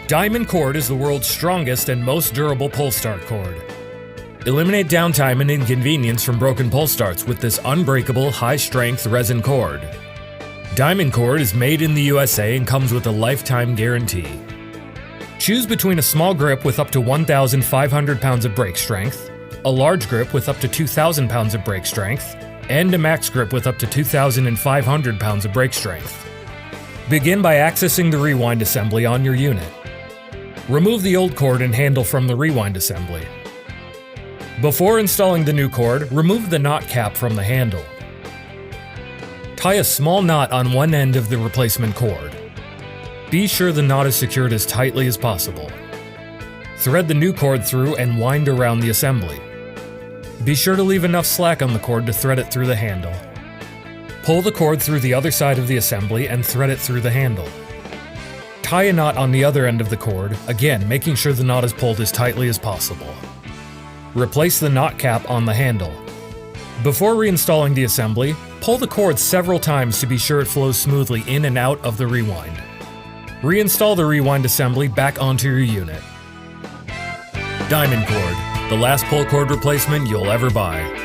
Diamond cord is the world's strongest and most durable pull start cord. Eliminate downtime and inconvenience from broken pull starts with this unbreakable, high-strength resin cord. Diamond cord is made in the USA and comes with a lifetime guarantee. Choose between a small grip with up to 1,500 pounds of brake strength, a large grip with up to 2,000 pounds of brake strength, and a max grip with up to 2,500 pounds of brake strength. Begin by accessing the rewind assembly on your unit. Remove the old cord and handle from the rewind assembly. Before installing the new cord, remove the knot cap from the handle. Tie a small knot on one end of the replacement cord. Be sure the knot is secured as tightly as possible. Thread the new cord through and wind around the assembly. Be sure to leave enough slack on the cord to thread it through the handle. Pull the cord through the other side of the assembly and thread it through the handle. Tie a knot on the other end of the cord, again making sure the knot is pulled as tightly as possible. Replace the knot cap on the handle. Before reinstalling the assembly, pull the cord several times to be sure it flows smoothly in and out of the rewind. Reinstall the rewind assembly back onto your unit. Diamond cord, the last pull cord replacement you'll ever buy.